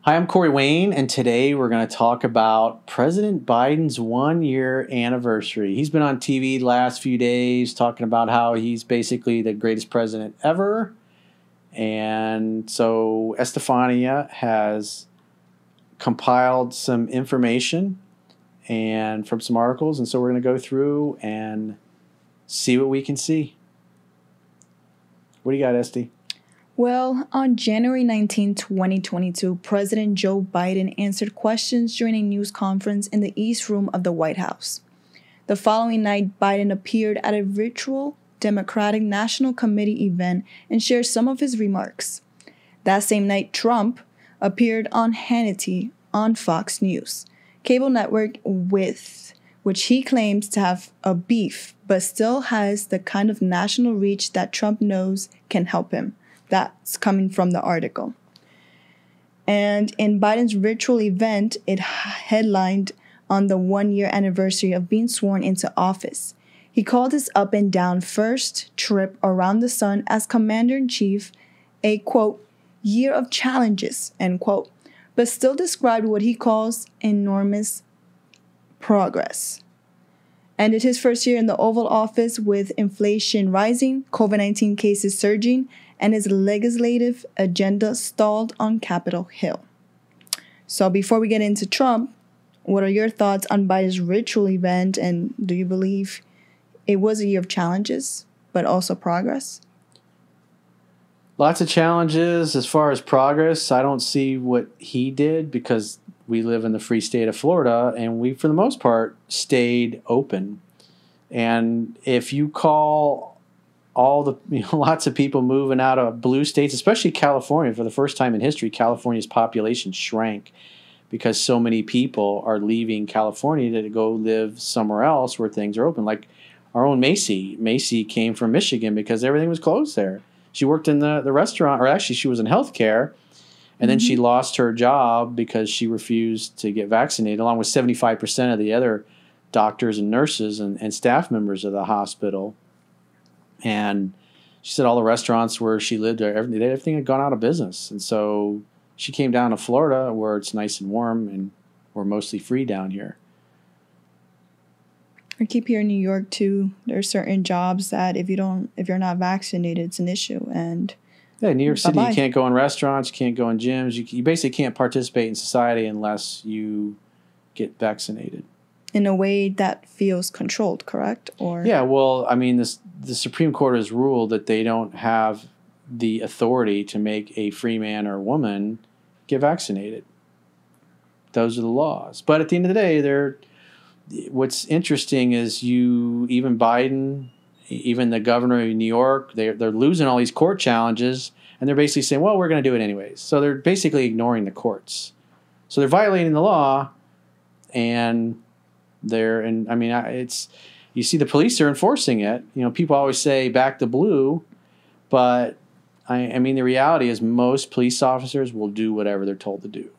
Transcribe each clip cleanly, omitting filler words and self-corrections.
Hi, I'm Corey Wayne, and today we're going to talk about President Biden's 1 year anniversary. He's been on TV the last few days talking about how he's basically the greatest president ever. And so Estefania has compiled some information and from some articles, and so we're going to go through and see what we can see. What do you got, Esty? Well, on January 19, 2022, President Joe Biden answered questions during a news conference in the East Room of the White House. The following night, Biden appeared at a virtual Democratic National Committee event and shared some of his remarks. That same night, Trump appeared on Hannity on Fox News, cable network with which he claims to have a beef, but still has the kind of national reach that Trump knows can help him. That's coming from the article. And in Biden's virtual event, it headlined on the 1 year anniversary of being sworn into office. He called his up and down first trip around the sun as commander-in-chief a, quote, year of challenges, end quote, but still described what he calls enormous progress. Ended his first year in the Oval Office with inflation rising, COVID-19 cases surging, and his legislative agenda stalled on Capitol Hill. So before we get into Trump, what are your thoughts on Biden's virtual event, and do you believe it was a year of challenges, but also progress? Lots of challenges as far as progress. I don't see what he did because we live in the free state of Florida, and we, for the most part, stayed open. And if you call lots of people moving out of blue states, especially California, for the first time in history, California's population shrank because so many people are leaving California to go live somewhere else where things are open. Like our own Macy. Macy came from Michigan because everything was closed there. She worked in the restaurant, or actually she was in healthcare, and then she lost her job because she refused to get vaccinated, along with 75% of the other doctors and nurses and staff members of the hospital. And she said all the restaurants where she lived, everything had gone out of business. And so she came down to Florida where it's nice and warm and we're mostly free down here. I keep hearing in New York too, there are certain jobs that if you're not vaccinated, it's an issue. And yeah, New York City, bye-bye. You can't go in restaurants, you can't go in gyms. You basically can't participate in society unless you get vaccinated. In a way that feels controlled, correct? Or yeah, well, I mean, the Supreme Court has ruled that they don't have the authority to make a free man or woman get vaccinated. Those are the laws. But at the end of the day, what's interesting is even Biden, even the governor of New York, they're losing all these court challenges, and they're basically saying, well, we're going to do it anyways. So they're basically ignoring the courts. So they're violating the law, and you see the police are enforcing it. You know, people always say back the blue, but I mean the reality is most police officers will do whatever they're told to do.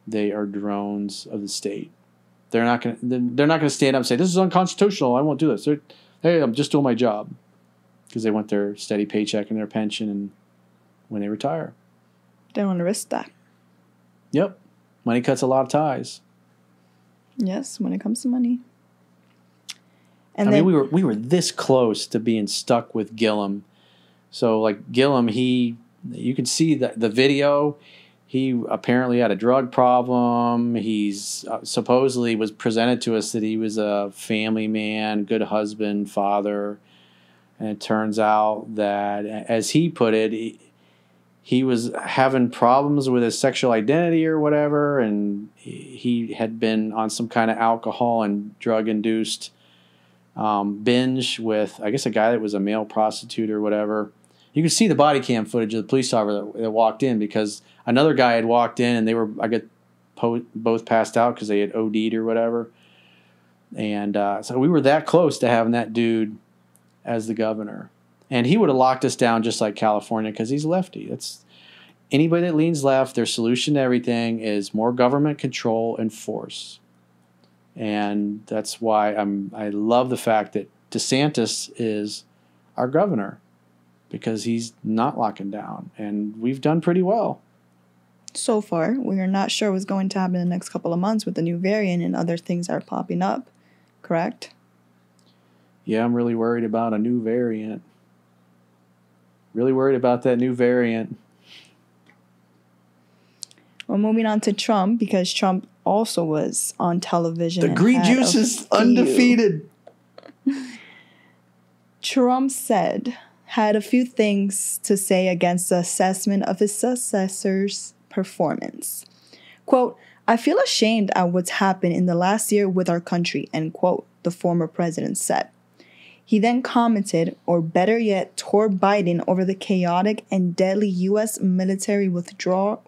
They are drones of the state. They're not going to stand up and say this is unconstitutional. I won't do this. Hey, I'm just doing my job, because they want their steady paycheck and their pension, and when they retire, they don't want to risk that. Yep, money cuts a lot of ties. Yes, when it comes to money. And I mean, we were this close to being stuck with Gillum. So, like Gillum, you can see the video. He apparently had a drug problem. He's supposedly was presented to us that he was a family man, good husband, father. And it turns out that, as he put it, he was having problems with his sexual identity or whatever, and he had been on some kind of alcohol and drug-induced binge with, I guess, a guy that was a male prostitute or whatever. You can see the body cam footage of the police officer that walked in, because another guy had walked in and they were, I guess, both passed out because they had OD'd or whatever. And so we were that close to having that dude as the governor. And he would have locked us down just like California, because he's lefty. That's anybody that leans left, their solution to everything is more government control and force. And that's why I love the fact that DeSantis is our governor, because he's not locking down. And we've done pretty well. so far. We are not sure what's going to happen in the next couple of months with the new variant and other things that are popping up. Correct? Yeah, I'm really worried about a new variant. Really worried about that new variant. Well, moving on to Trump, because Trump also was on television. The green juice is undefeated. Trump had a few things to say against the assessment of his successor's performance. Quote, "I feel ashamed at what's happened in the last year with our country," end quote, the former president said. He then commented, or better yet, tore Biden over the chaotic and deadly U.S. military withdrawal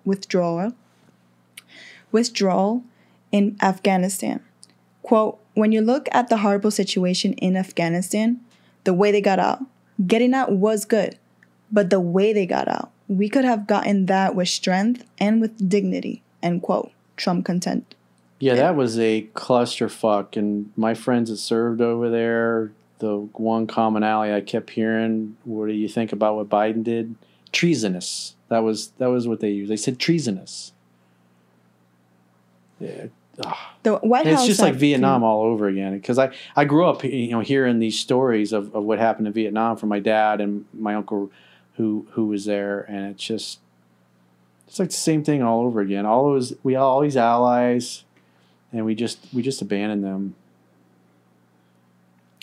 in Afghanistan. Quote, "When you look at the horrible situation in Afghanistan, the way they got out, getting out was good, but the way they got out, we could have gotten that with strength and with dignity," end quote, Trump contended. Yeah, that was a clusterfuck, and my friends that served over there, the one commonality I kept hearing, what do you think about what Biden did? Treasonous. That was what they used. They said treasonous. Yeah. The White House. It's just like Vietnam all over again. Because I grew up, hearing these stories of what happened in Vietnam from my dad and my uncle, who was there, and it's like the same thing all over again. All these allies, and we just abandoned them.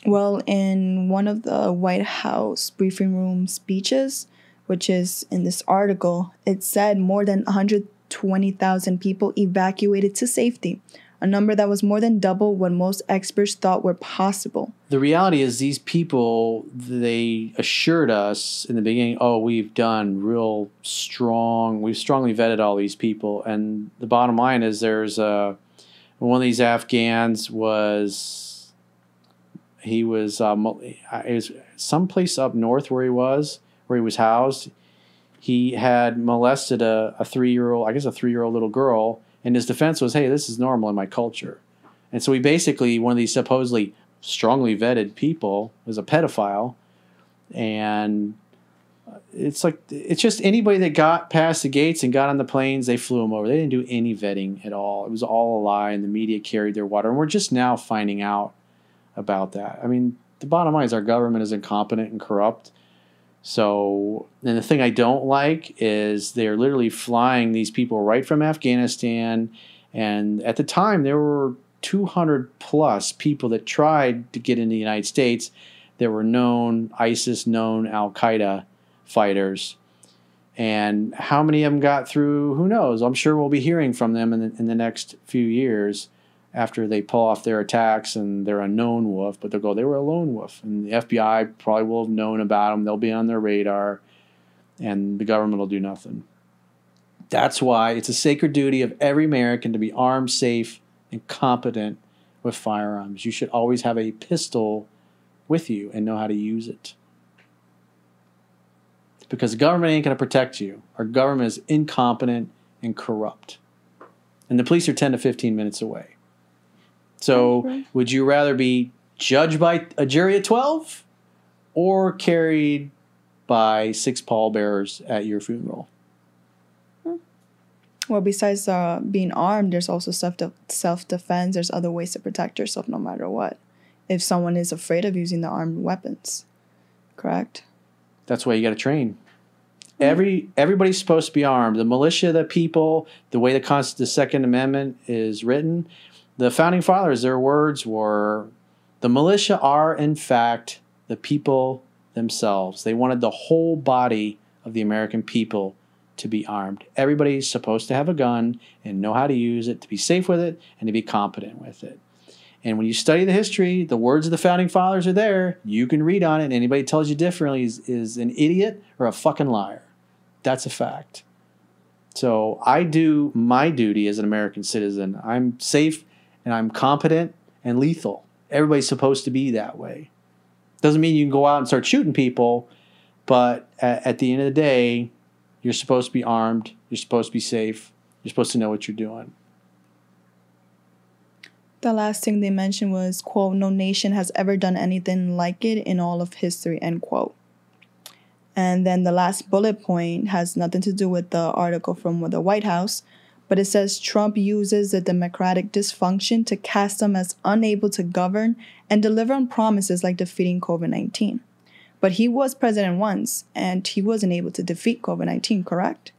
Well, in one of the White House briefing room speeches, which is in this article, it said more than 120,000 people evacuated to safety, a number that was more than double what most experts thought were possible. The reality is these people, they assured us in the beginning, we've done real strong, we've strongly vetted all these people. And the bottom line is there's one of these Afghans was someplace up north where he was housed. He had molested a 3-year-old little girl, and his defense was, hey, this is normal in my culture. And so he basically, one of these supposedly strongly vetted people, was a pedophile. And it's just anybody that got past the gates and got on the planes, they flew them over. They didn't do any vetting at all. It was all a lie, and the media carried their water. And we're just now finding out about that. I mean, the bottom line is our government is incompetent and corrupt. So, and the thing I don't like is they're literally flying these people right from Afghanistan. And at the time, there were 200 plus people that tried to get into the United States that were known ISIS, known Al-Qaeda fighters. And how many of them got through, who knows? I'm sure we'll be hearing from them in the next few years after they pull off their attacks and they're a known wolf, but they'll go, they were a lone wolf. And the FBI probably will have known about them. They'll be on their radar, and the government will do nothing. That's why it's a sacred duty of every American to be armed, safe, and competent with firearms. You should always have a pistol with you and know how to use it. Because the government ain't going to protect you. Our government is incompetent and corrupt. And the police are 10 to 15 minutes away. So would you rather be judged by a jury of 12 or carried by 6 pallbearers at your funeral? Well, besides being armed, there's also self-defense. There's other ways to protect yourself no matter what. If someone is afraid of using the armed weapons. Correct? That's why you got to train. Everybody's supposed to be armed. The militia, the people, the way the Second Amendment is written, the Founding Fathers, their words were, the militia are, in fact, the people themselves. They wanted the whole body of the American people to be armed. Everybody's supposed to have a gun and know how to use it, to be safe with it, and to be competent with it. And when you study the history, the words of the Founding Fathers are there. You can read on it, and anybody tells you differently is an idiot or a fucking liar. That's a fact. So I do my duty as an American citizen. I'm safe, and I'm competent and lethal. Everybody's supposed to be that way. Doesn't mean you can go out and start shooting people, but at the end of the day, you're supposed to be armed. You're supposed to be safe. You're supposed to know what you're doing. The last thing they mentioned was, quote, no nation has ever done anything like it in all of history, end quote. And then the last bullet point has nothing to do with the article from the White House, but it says Trump uses the Democratic dysfunction to cast him as unable to govern and deliver on promises like defeating COVID-19. But he was president once, and he wasn't able to defeat COVID-19, correct?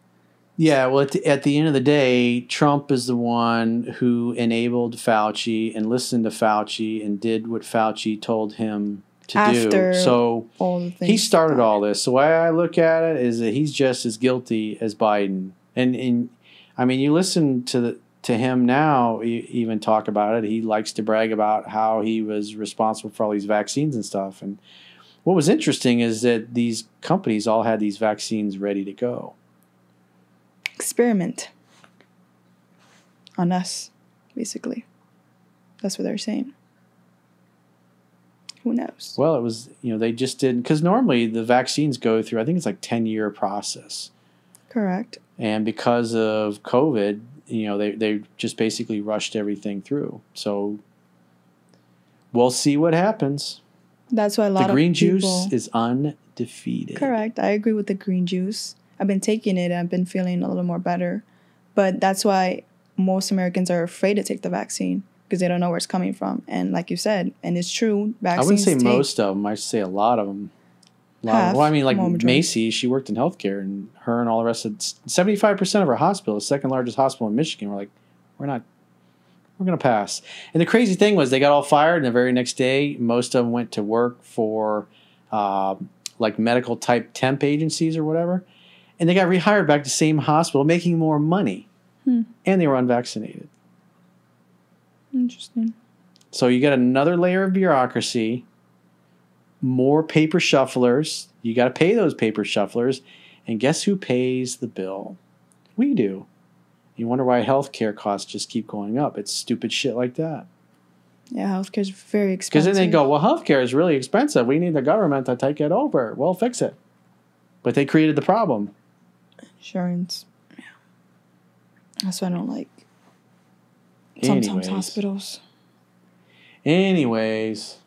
Yeah, well, at the end of the day, Trump is the one who enabled Fauci and listened to Fauci and did what Fauci told him to do. So all the things he started all this. The way I look at it is that he's just as guilty as Biden. And I mean, you listen to him now even talk about it. He likes to brag about how he was responsible for all these vaccines and stuff. And what was interesting is that these companies all had these vaccines ready to go. Experiment on us, basically. That's what they're saying. Who knows? Well, it was, they just didn't, because normally the vaccines go through, I think it's like 10-year process. Correct. And because of COVID, they just basically rushed everything through. So we'll see what happens. That's why a lot of people... The green juice is undefeated. Correct. I agree with the green juice. I've been taking it and I've been feeling a little more better. But that's why most Americans are afraid to take the vaccine, because they don't know where it's coming from. And like you said, and it's true, vaccines I wouldn't say most of them. I'd say a lot of them. Half. Well, I mean, like Macy, she worked in healthcare, and her and all the rest of 75% of her hospital, the second largest hospital in Michigan, were like, we're going to pass. And the crazy thing was they got all fired, and the very next day, most of them went to work for like medical type temp agencies or whatever. And they got rehired back to the same hospital, making more money. And they were unvaccinated. Interesting. So you got another layer of bureaucracy, more paper shufflers. You got to pay those paper shufflers. And guess who pays the bill? We do. You wonder why healthcare costs just keep going up. It's stupid shit like that. Yeah, healthcare is very expensive. Because then they go, well, healthcare is really expensive. We need the government to take it over. Well, fix it. But they created the problem. Insurance. Yeah. That's why I don't like sometimes hospitals. Anyways.